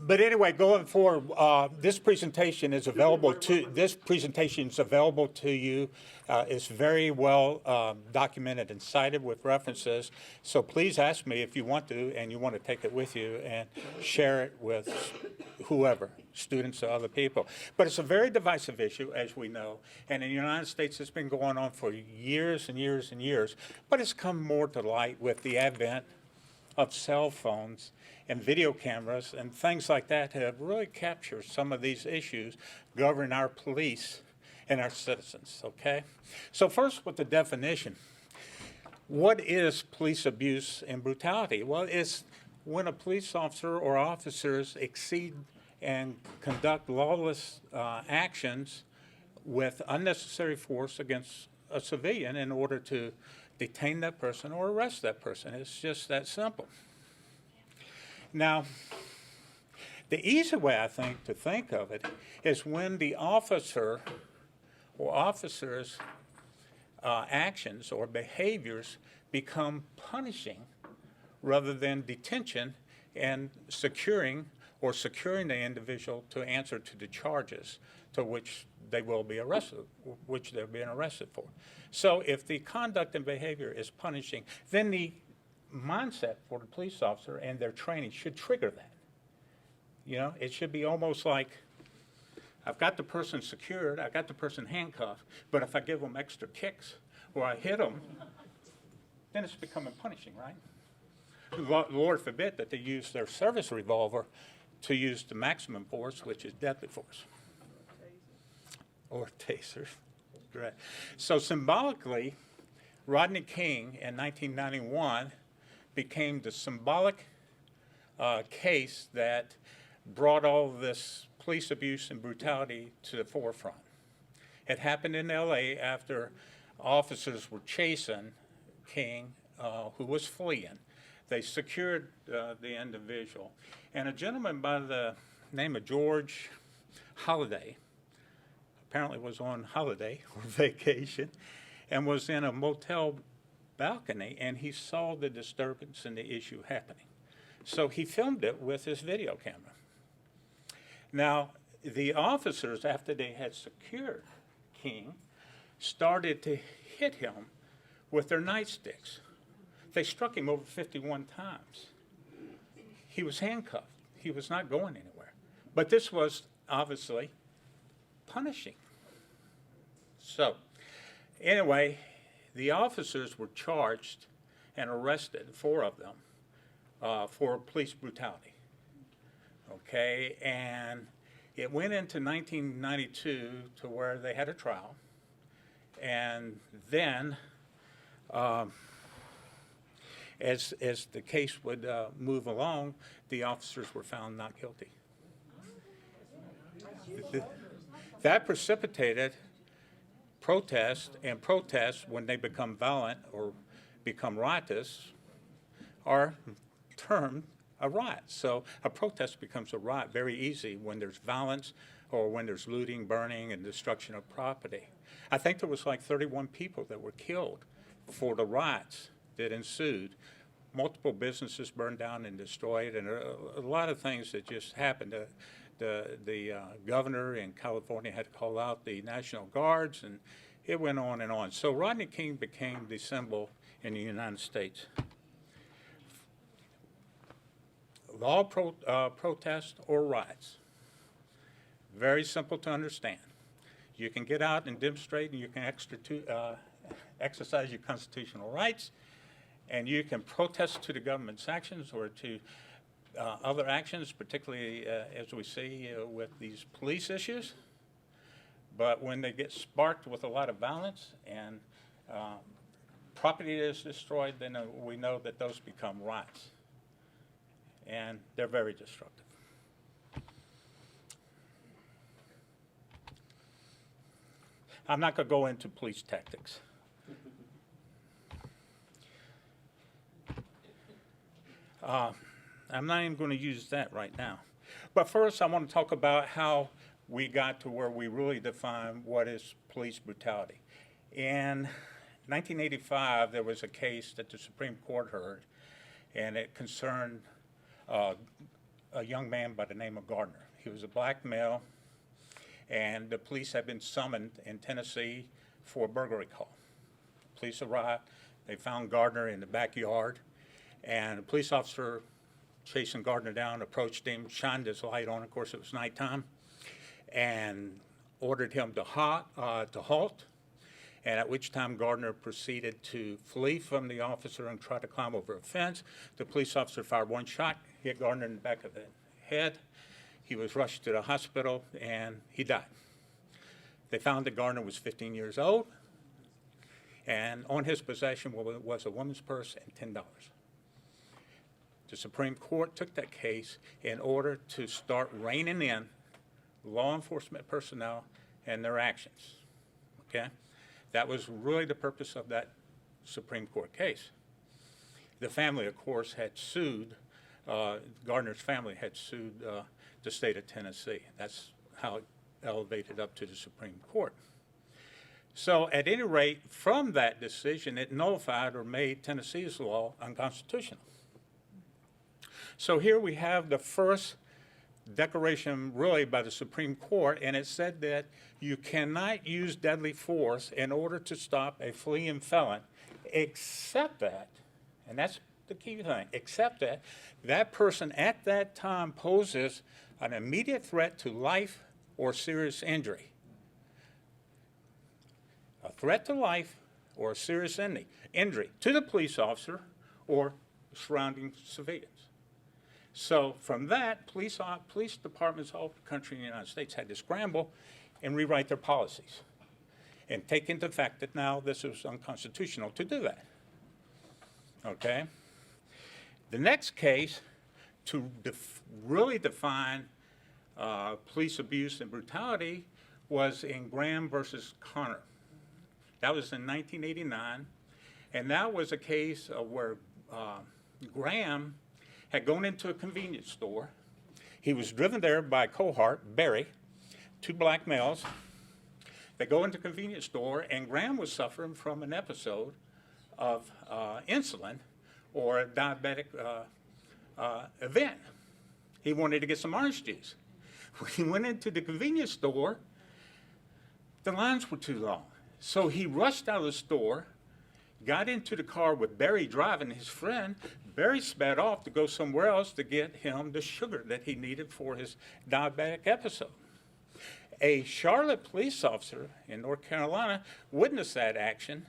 But anyway, going forward, this presentation is available to you. It's very well documented and cited with references. So please ask me if you want to, and you want to take it with you and share it with whoever, students or other people. But it's a very divisive issue, as we know. And in the United States, it's been going on for years and years and years. But it's come more to light with the advent of cell phones and video cameras and things like that have really captured some of these issues governing our police and our citizens, okay? So first with the definition. What is police abuse and brutality? Well, it's when a police officer or officers exceed and conduct lawless actions with unnecessary force against a civilian in order to detain that person or arrest that person. It's just that simple. Now, the easy way, I think, to think of it is when the officer or officers' actions or behaviors become punishing rather than detention and securing the individual to answer to the charges to which they will be arrested, which they're being arrested for. So if the conduct and behavior is punishing, then the mindset for the police officer and their training should trigger that. You know, it should be almost like, I've got the person secured, I've got the person handcuffed, but if I give them extra kicks or I hit them, then it's becoming punishing, right? Lord forbid that they use their service revolver to use the maximum force, which is deadly force. Or tasers. Right. So symbolically, Rodney King in 1991 became the symbolic case that brought all this police abuse and brutality to the forefront. It happened in LA after officers were chasing King, who was fleeing. They secured the individual. And a gentleman by the name of George Holliday apparently was on holiday or vacation and was in a motel balcony, and he saw the disturbance and the issue happening. So he filmed it with his video camera. Now, the officers, after they had secured King, started to hit him with their nightsticks. They struck him over 51 times. He was handcuffed. He was not going anywhere. But this was obviously punishing. So, anyway, the officers were charged and arrested, 4 of them, for police brutality. Okay, and it went into 1992 to where they had a trial, and then as the case would move along, the officers were found not guilty. That precipitated protests, and protests, when they become violent or become riotous, are termed a riot. So a protest becomes a riot very easy when there's violence or when there's looting, burning, and destruction of property. I think there was like 31 people that were killed for the riots that ensued. Multiple businesses burned down and destroyed, and a lot of things that just happened. The governor in California had to call out the National Guards, and it went on and on. So Rodney King became the symbol in the United States. Law protest or riots. Very simple to understand. You can get out and demonstrate, and you can exercise your constitutional rights, and you can protest to the government's actions or to other actions, particularly as we see with these police issues. But when they get sparked with a lot of violence and property is destroyed, then we know that those become riots. And they're very destructive. I'm not going to go into police tactics. I'm not even going to use that right now. But first, I want to talk about how we got to where we really define what is police brutality. In 1985, there was a case that the Supreme Court heard, and it concerned a young man by the name of Gardner. He was a black male, and the police had been summoned in Tennessee for a burglary call. Police arrived. They found Gardner in the backyard, and a police officer chasing Gardner down approached him, shined his light on. Of course, it was nighttime, and ordered him to halt, and at which time Gardner proceeded to flee from the officer and try to climb over a fence. The police officer fired one shot, hit Gardner in the back of the head. He was rushed to the hospital, and he died. They found that Gardner was 15 years old, and on his possession was a woman's purse and $10. The Supreme Court took that case in order to start reining in law enforcement personnel and their actions, okay? That was really the purpose of that Supreme Court case. The family, of course, had sued, Gardner's family had sued the state of Tennessee. That's how it elevated up to the Supreme Court. So at any rate, from that decision, it nullified or made Tennessee's law unconstitutional. So here we have the first declaration really by the Supreme Court, and it said that you cannot use deadly force in order to stop a fleeing felon, except that, and that's the key thing, except that that person at that time poses an immediate threat to life or serious injury. A threat to life or a serious injury to the police officer or surrounding civilians. So from that, police departments all over the country in the United States had to scramble and rewrite their policies and take into the fact that now this is unconstitutional to do that. Okay? The next case to really define police abuse and brutality was in Graham versus Connor. That was in 1989, and that was a case where Graham had gone into a convenience store. He was driven there by a cohort, Barry, two black males. They go into a convenience store, and Graham was suffering from an episode of insulin or a diabetic event. He wanted to get some orange juice. When he went into the convenience store, the lines were too long. So he rushed out of the store, got into the car with Barry driving, his friend. Barry sped off to go somewhere else to get him the sugar that he needed for his diabetic episode. A Charlotte police officer in North Carolina witnessed that action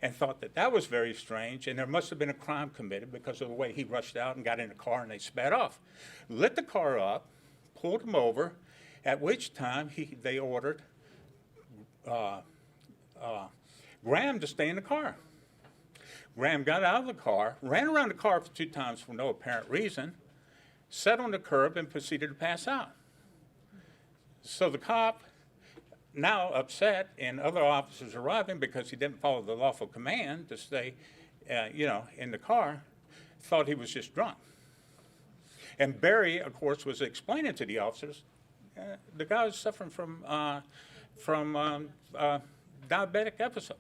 and thought that that was very strange, and there must have been a crime committed because of the way he rushed out and got in the car and they sped off. Lit the car up, pulled him over, at which time they ordered Graham to stay in the car. Graham got out of the car, ran around the car for 2 times for no apparent reason, sat on the curb and proceeded to pass out. So the cop, now upset, and other officers arriving because he didn't follow the lawful command to stay, in the car, thought he was just drunk. And Barry, of course, was explaining to the officers, the guy was suffering from diabetic episode.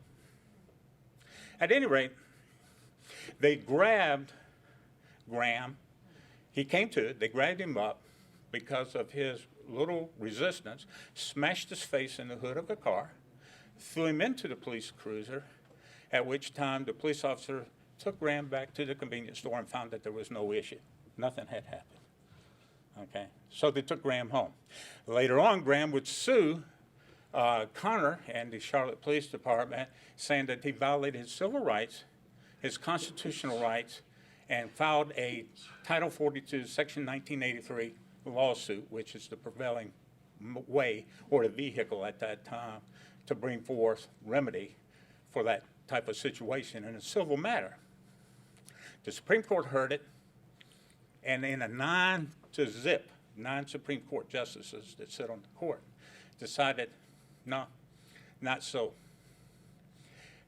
At any rate, they grabbed Graham. He came to it. They grabbed him up because of his little resistance, smashed his face in the hood of the car, threw him into the police cruiser, at which time the police officer took Graham back to the convenience store and found that there was no issue. Nothing had happened. Okay? So they took Graham home. Later on, Graham would sue Connor and the Charlotte Police Department, saying that he violated his civil rights, his constitutional rights, and filed a Title 42, Section 1983 lawsuit, which is the prevailing way or the vehicle at that time to bring forth remedy for that type of situation in a civil matter. The Supreme Court heard it, and in a 9 Supreme Court justices that sit on the court decided, no, not so.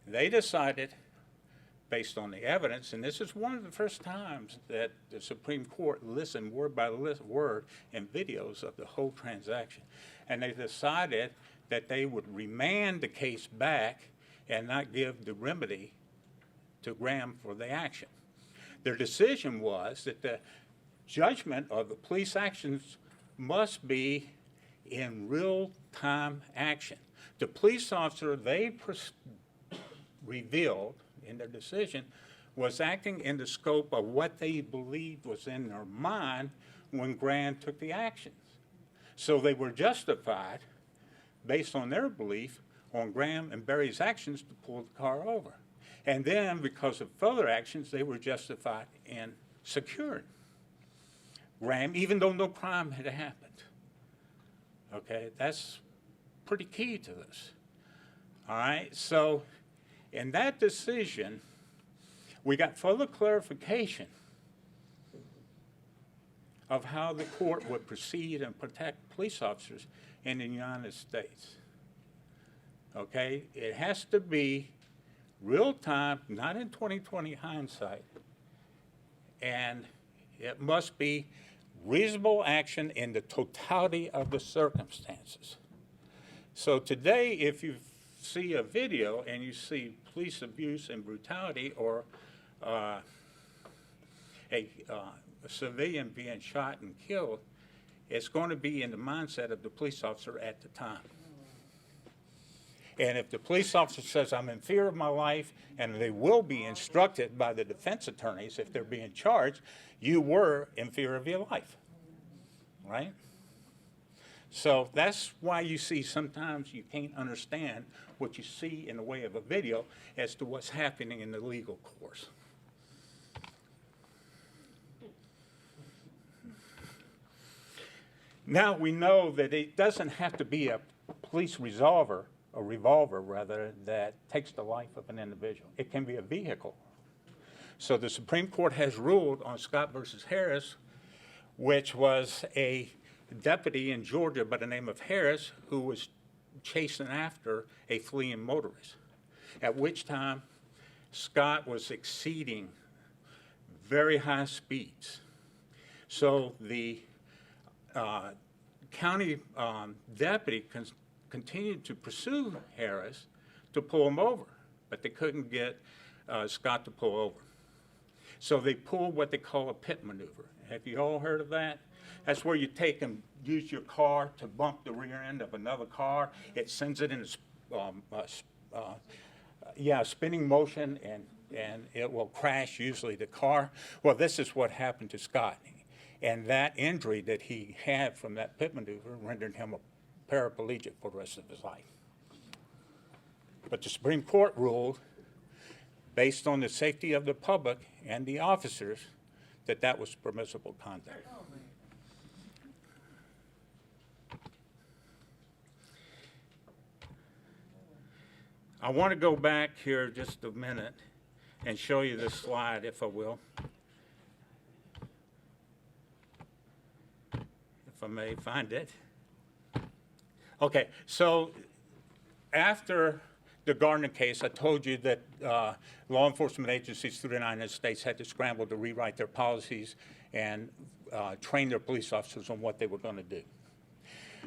They decided, based on the evidence, and this is one of the first times that the Supreme Court listened word by word and videos of the whole transaction, and they decided that they would remand the case back and not give the remedy to Graham for the action. Their decision was that judgment of the police actions must be in real-time action. The police officer they revealed in their decision was acting in the scope of what they believed was in their mind when Graham took the actions. So they were justified, based on their belief, on Graham and Barry's actions to pull the car over. And then, because of further actions, they were justified in securing Graham, even though no crime had happened. Okay, that's pretty key to this. All right, so in that decision, we got further clarification of how the court would proceed and protect police officers in the United States. Okay, it has to be real time, not in 20/20 hindsight, and it must be reasonable action in the totality of the circumstances. So today, if you see a video and you see police abuse and brutality or a civilian being shot and killed, it's going to be in the mindset of the police officer at the time. And if the police officer says, I'm in fear of my life, and they will be instructed by the defense attorneys if they're being charged, you were in fear of your life, right? So that's why you see sometimes you can't understand what you see in the way of a video as to what's happening in the legal course. Now we know that it doesn't have to be a police revolver, that takes the life of an individual. It can be a vehicle. So the Supreme Court has ruled on Scott versus Harris, which was a deputy in Georgia by the name of Harris who was chasing after a fleeing motorist, at which time Scott was exceeding very high speeds. So the county deputy continued to pursue Harris to pull him over, but they couldn't get Scott to pull over. So they pulled what they call a pit maneuver. Have you all heard of that? That's where you take and use your car to bump the rear end of another car. It sends it in a spinning motion, and it will crash usually the car. Well, this is what happened to Scott. And that injury that he had from that pit maneuver rendered him a paraplegic for the rest of his life. But the Supreme Court ruled, based on the safety of the public and the officers, that that was permissible conduct. I want to go back here just a minute and show you this slide, if I will. If I may find it. Okay, so after the Gardner case, I told you that law enforcement agencies through the United States had to scramble to rewrite their policies and train their police officers on what they were going to do.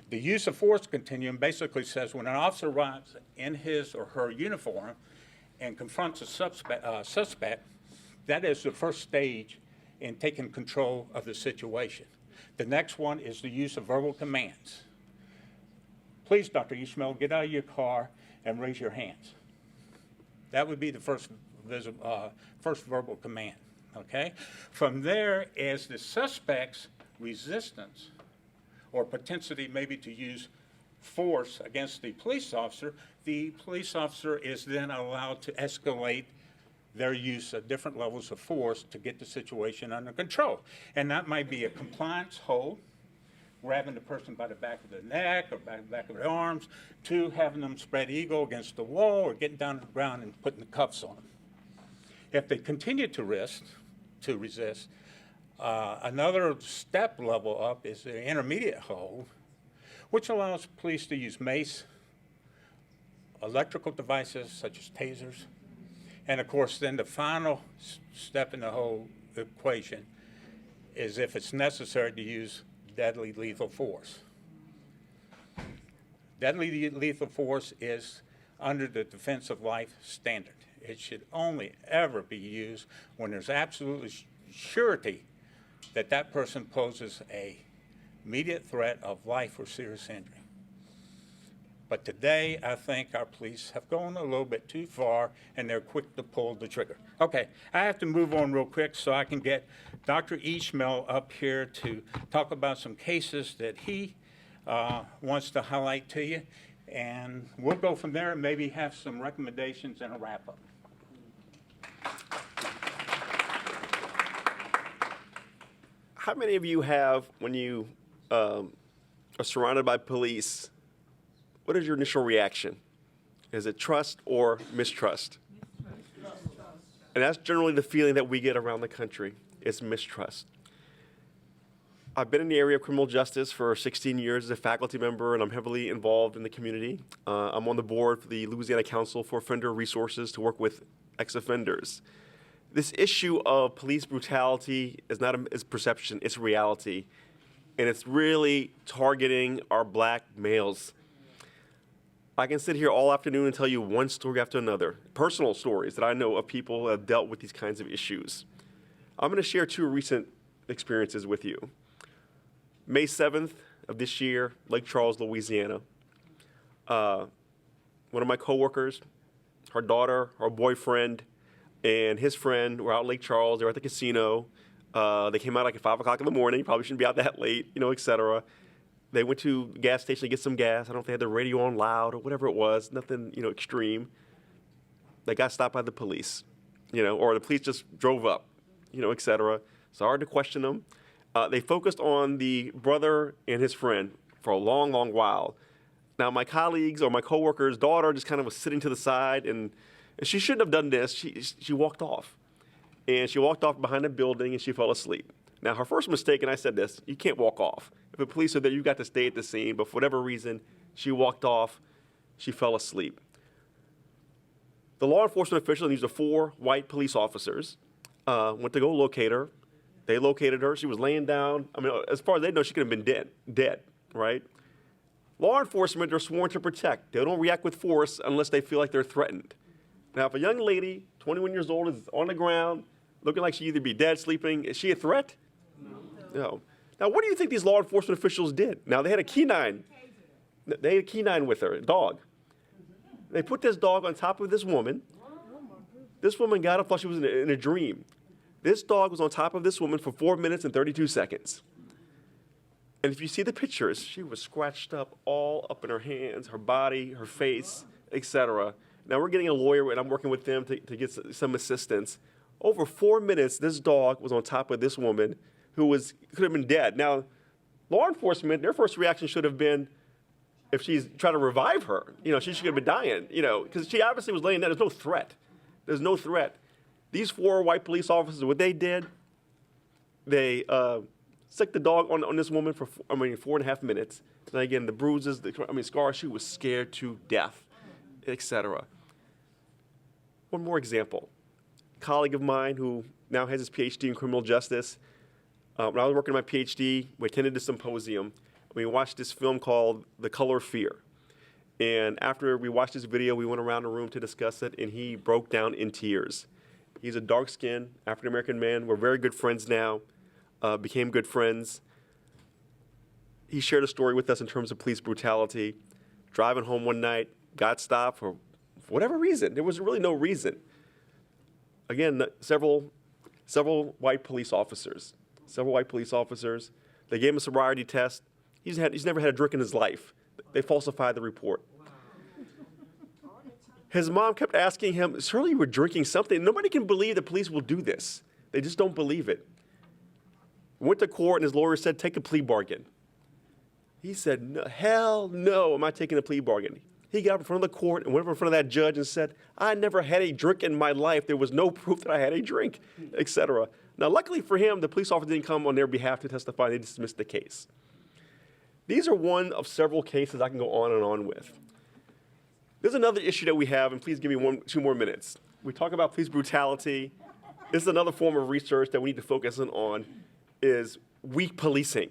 The use of force continuum basically says when an officer arrives in his or her uniform and confronts a suspect, that is the first stage in taking control of the situation. The next one is the use of verbal commands. Please, Dr. Esmail, get out of your car and raise your hands. That would be the first verbal command, okay? From there, as the suspect's resistance or propensity maybe to use force against the police officer is then allowed to escalate their use of different levels of force to get the situation under control. And that might be a compliance hold, grabbing the person by the back of the neck or by the back of their arms, to having them spread eagle against the wall or getting down to the ground and putting the cuffs on them. If they continue to resist, another step level up is the intermediate hold, which allows police to use mace, electrical devices such as tasers, and of course then the final step in the whole equation is if it's necessary to use deadly lethal force. Deadly lethal force is under the defense of life standard. It should only ever be used when there's absolute surety that that person poses a immediate threat of life or serious injury. But today, I think our police have gone a little bit too far, and they're quick to pull the trigger. Okay, I have to move on real quick so I can get Dr. Esmail up here to talk about some cases that he wants to highlight to you, and we'll go from there and maybe have some recommendations and a wrap-up. How many of you have, when you are surrounded by police, what is your initial reaction? Is it trust or mistrust? And that's generally the feeling that we get around the country. It's mistrust. I've been in the area of criminal justice for 16 years as a faculty member, and I'm heavily involved in the community. I'm on the board for the Louisiana Council for Offender Resources to work with ex-offenders. This issue of police brutality is not a perception, it's reality. And it's really targeting our black males. I can sit here all afternoon and tell you one story after another, personal stories that I know of people who have dealt with these kinds of issues. I'm going to share two recent experiences with you. May 7th of this year, Lake Charles, Louisiana. One of my coworkers, her daughter, her boyfriend, and his friend were out in Lake Charles. They were at the casino. They came out like at 5 o'clock in the morning. Probably shouldn't be out that late, et cetera. They went to the gas station to get some gas. I don't know if they had the radio on loud or whatever it was. Nothing, extreme. They got stopped by the police, or the police just drove up, et cetera. It's hard to question them. They focused on the brother and his friend for a long, long while. Now, my colleagues or my coworker's daughter just kind of was sitting to the side, and she shouldn't have done this. She walked off. And she walked off behind a building, and she fell asleep. Now, her first mistake, and I said this, you can't walk off. If the police are there, you got to stay at the scene. But for whatever reason, she walked off. She fell asleep. The law enforcement officials, these are 4 white police officers, went to go locate her. They located her. She was laying down. I mean, as far as they know, she could have been dead, right? Law enforcement are sworn to protect. They don't react with force unless they feel like they're threatened. Now, if a young lady, 21 years old, is on the ground, looking like she either be dead, sleeping, is she a threat? No. Now, what do you think these law enforcement officials did? Now, they had a canine. They had a canine with her, a dog. They put this dog on top of this woman. This woman got up, thought she was in a dream. This dog was on top of this woman for 4 minutes and 32 seconds. And if you see the pictures, she was scratched up all up in her hands, her body, her face, etc. Now, we're getting a lawyer, and I'm working with them to get some assistance. Over 4 minutes, this dog was on top of this woman who could have been dead. Now, law enforcement, their first reaction should have been, if she's trying to revive her, she should have been dying, because she obviously was laying there. There's no threat. There's no threat. These 4 white police officers, what they did, they sicked the dog on this woman for 4.5 minutes. And again, the bruises, scars, she was scared to death, etc. One more example. A colleague of mine who now has his PhD in criminal justice. When I was working on my PhD, we attended a symposium. We watched this film called The Color of Fear. And after we watched this video, we went around the room to discuss it, and he broke down in tears. He's a dark-skinned African-American man. We're very good friends now, became good friends. He shared a story with us in terms of police brutality. Driving home one night, got stopped for whatever reason. There was really no reason. Again, several white police officers. They gave him a sobriety test. He's never had a drink in his life. They falsified the report. His mom kept asking him, surely you were drinking something. Nobody can believe the police will do this. They just don't believe it. Went to court, and his lawyer said, take a plea bargain. He said, no, hell no, I'm not taking a plea bargain. He got up in front of the court and went up in front of that judge and said, I never had a drink in my life. There was no proof that I had a drink, etc. Now, luckily for him, the police officer didn't come on their behalf to testify. They dismissed the case. These are one of several cases I can go on and on with. There's another issue that we have, and please give me 2 more minutes. We talk about police brutality. This is another form of research that we need to focus on is weak policing.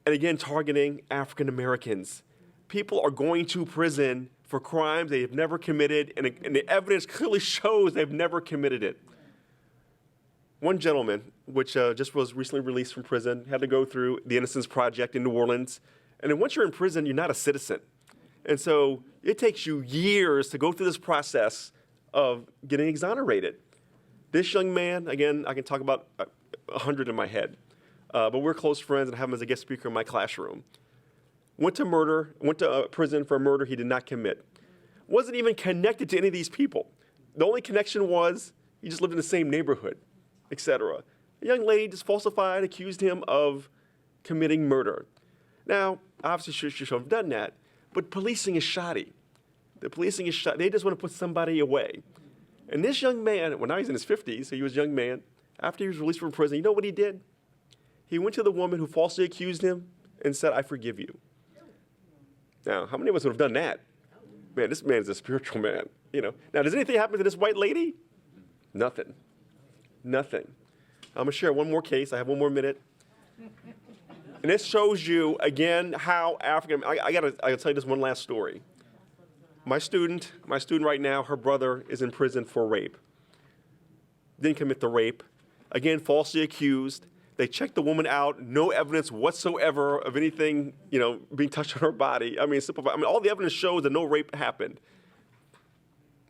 And again, targeting African Americans. People are going to prison for crimes they have never committed, and the evidence clearly shows they've never committed it. one gentleman, which just was recently released from prison, had to go through the Innocence Project in New Orleans. And then once you're in prison, you're not a citizen. And so it takes you years to go through this process of getting exonerated. This young man, again, I can talk about 100 in my head, but we're close friends and have him as a guest speaker in my classroom. Went to prison for a murder he did not commit. Wasn't even connected to any of these people. The only connection was he just lived in the same neighborhood, etc. A young lady just falsified, accused him of committing murder. Now, obviously, she should have done that, but policing is shoddy. The policing is shoddy. They just want to put somebody away. And this young man, well, now he's in his 50s, so he was a young man. After he was released from prison, you know what he did? He went to the woman who falsely accused him and said, "I forgive you." Now, how many of us would have done that? Man, this man is a spiritual man. Now, does anything happen to this white lady? Nothing. Nothing. I'm going to share one more case. I have one more minute. And this shows you, again, how African, I got to tell you this one last story. My student right now, her brother is in prison for rape. Didn't commit the rape. Again, falsely accused. They checked the woman out, no evidence whatsoever of anything, being touched on her body. All the evidence shows that no rape happened.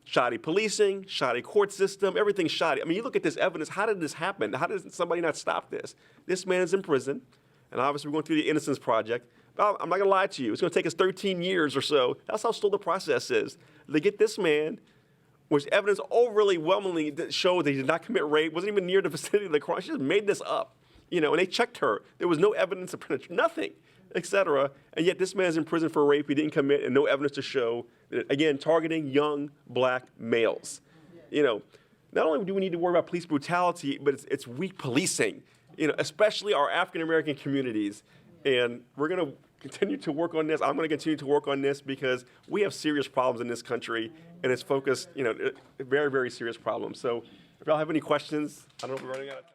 Shoddy policing, shoddy court system, everything's shoddy. You look at this evidence, how did this happen? How did somebody not stop this? This man is in prison, and obviously we're going through the Innocence Project. But I'm not going to lie to you. It's going to take us 13 years or so. That's how slow the process is. They get this man, which evidence overwhelmingly showed that he did not commit rape, wasn't even near the vicinity of the crime. She just made this up. And they checked her. There was no evidence of penetration, nothing, etc. And yet this man's in prison for a rape he didn't commit and no evidence to show that, again, targeting young black males. Not only do we need to worry about police brutality, but it's weak policing, especially our African-American communities. And we're going to continue to work on this. I'm going to continue to work on this because we have serious problems in this country, and it's focused, very, very serious problems. So if y'all have any questions, I don't know if we're running out of time.